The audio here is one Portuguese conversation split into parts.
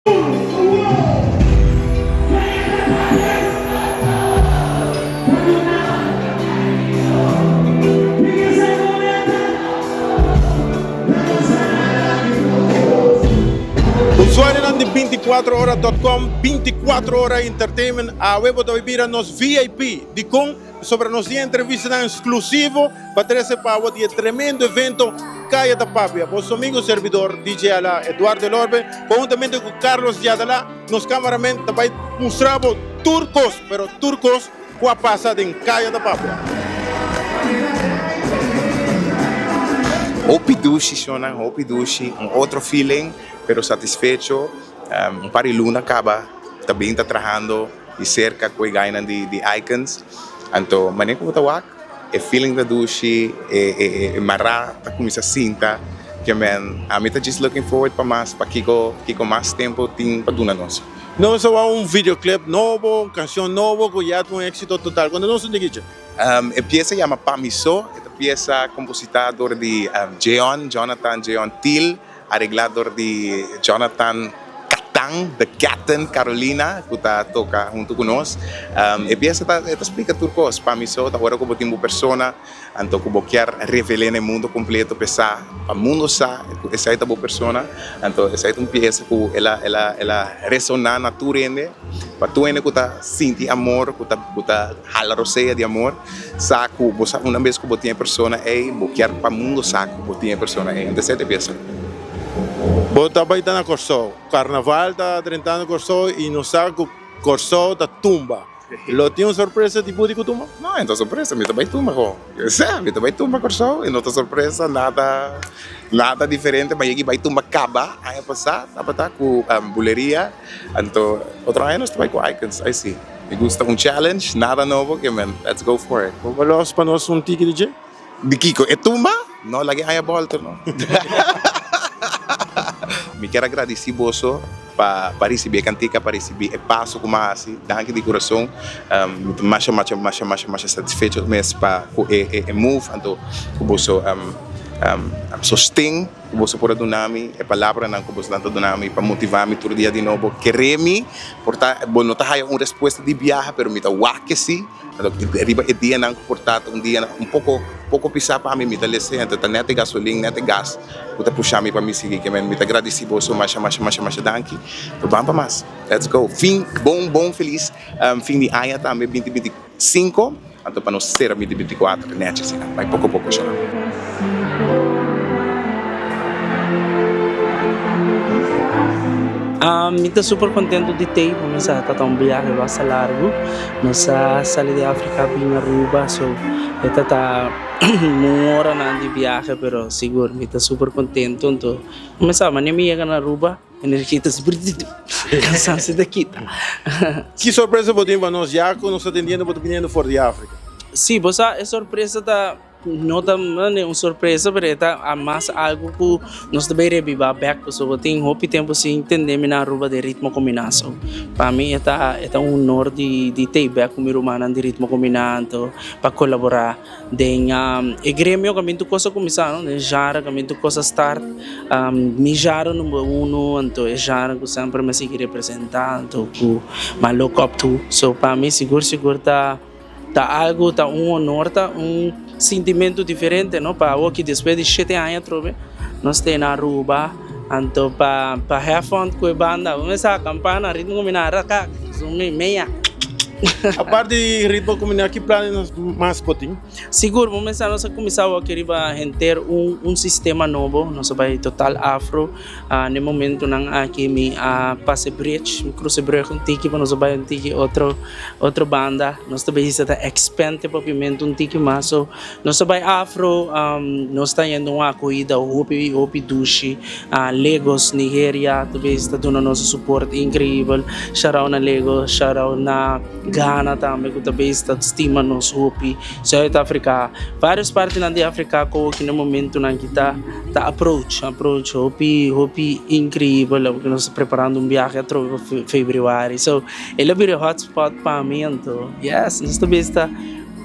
Usuário de 24horas.com, 24 horas entertainment, a web de vivir nos VIP, de com sobre nos dia entrevista exclusivo para trazer para o tremendo evento Caia da Papia. Vosso amigo servidor DJ Ala Eduardo Lorbe, conjuntamente com Carlos Yadala, nos cameramen também mostramos turcos, pero turcos com a passada em Caia da Papia. Hopi Dushi, Shonan, Hopi Dushi, outro feeling, pero satisfecho. Par de luna acaba, também está trabalhando de cerca com o gainan de icons. Então, maneira como está o feeling da Dushi, mará, está com essa cinta, que man, a mim está just looking forward para mais, para que mais tempo tem para donar nós. Nós vamos videoclip novo, canção novo, que já tem êxito total. Quando nós estamos aqui? A peça chama Pamiso, é a peça compositada de Jonathan Till, arreglador de Jonathan Catang, The Captain Carolina, que toca junto com nós. A peça explica turcos, Pamiso, agora como tem uma pessoa, então como quer revelar no mundo completo, para o mundo sabe, essa é uma pessoa, então essa é uma peça que ela ressonar na tua rende, para tu ene que está senti amor, que está halaroseia de amor, saco, uma vez que você tem pessoa aí, você quer para o mundo saco, você tem pessoa aí, então essa é a peça. Bota vai estar na Corsol, Carnaval está tentando Corsol e no saco Corsol da tumba. Lo tinha uma surpresa tipo de tumba? Não, então surpresa, me também tumba ko. Me também tumba Corsol, e não tá surpresa nada diferente, mas aqui vai tumba caba, aí passar, tá com buleria, então outro ano nós também com icons, aí sim. Me gusta challenge, nada novo, que man, let's go for it. Vamos para nós ticket DJ? De Kiko, é tumba? Não, lagi aí a volta, não. Me quero agradecer você para receber a cantica, para receber o passo como assim, danke de coração, mais satisfeito mesmo para o move, então você sostém, você pode donar-me, a palavra que você está donar-me para motivar-me todo dia de novo, querer-me, portanto, não está uma resposta de viagem, mas me está que sim, arriba o dia não portanto dia pouco pisar para mim, me está lecendo, está net gasolina, net gas, você puxar-me para me seguir, que me está agradecido, você mais danke, então vamos para mais, let's go, fim bom, feliz, fim de ano também 2025, então para nós ser 2024, net assim, vai pouco chorar. Estou super contente de ter, vamos a estar um viagem bastante largo, nós saímos de África bem Aruba, so está uma hora de viagem, pero seguro, estou super contente, então vamos a manhã chega na Aruba, energia está super cansaço daqui. Que surpresa você tem para nós, já que nós atendendo para o fora de África? Sim, você é surpresa da não é uma surpresa, mas é mais algo que nós também reviva back, porque tem hope tempo se entender na Aruba de ritmo combinado. Para mim é um honor de ter back com o de ritmo combinado para colaborar. Den o grêmio que muito coisa começar, né? Já que muito coisa start, me já número 1, então é já que sempre me sigue representando, que me look up to. So para mim seguro tá algo, tá honor, tá sentimento diferente, não? Para o que depois de 7 anos, nós temos na Aruba, então para have fun com a banda, vamos a campana, ritmo combinado, meia. A parte de ritmo combinado, que planos mais potem? Seguro, vamos a começar a querer ter sistema novo, nós vai total afro, no momento nang aqui me passe bridge, me cruze bridge com tiki, nós vai tiki outra banda, nós também está expand o pavimento tiki mais, so nós vai afro, nós está indo uma corrida, Hopi Dushi, Lagos, Nigeria, também está dando nosso suporte incrível, shout out na Lagos, shout out na Ghana também, que também está estima nos Hopi, South Africa, várias partes na de África que no momento na kita tá approach Hopi incrível, que nós preparando viagem até fevereiro, so ele é um hotspot para mim, então yes, nós também está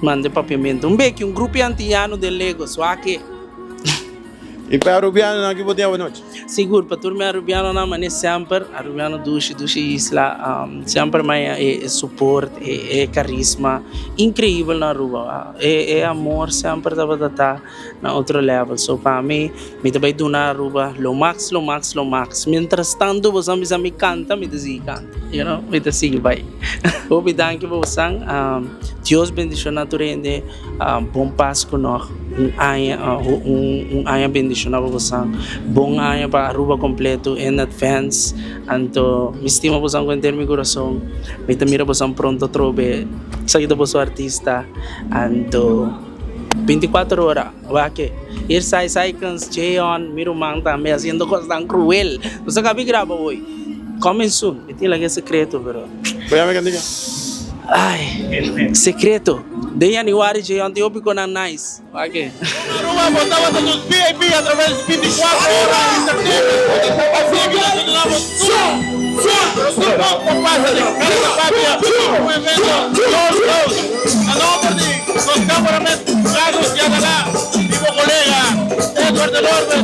mandando papiamento, beco grupo antiano de Lagos, aqui E para Rubiano, aqui boa noite. Siguro, para turma Rubiano na mane sempre, Rubiano dushi isla, sempre mais é suporte, é carisma, incrível na rua, é amor sempre tá na outro level. So para mim, me também do na rua, lo max. Mientras tanto, você me canta, me diz canta, you know, me diz vai. Obi danke você, Deus bendicionar tu rende, bom Páscoa noch, aya bendicionar você, bom aya para Aruba completo in advance. Anto, me estima você com ter meu coração, me tamira você pronto trobe, seguido você artista, anto 24 horas, wake. Ir sai cans Jeon, miro mang também haciendo cosas tan cruel. Você acabou de gravar hoje. Coming soon. E tem lá que secreto, bro. Voy a ver qué diga. Ay, secreto. De January Jeon, te opi con nice. Wake. Aruba, votamos a los VIP a través de 24 horas Entertainment. Así que nosotros damos un evento, a nombre de los cameramen Carlos Yadalá, mi colega Edward Delorbe,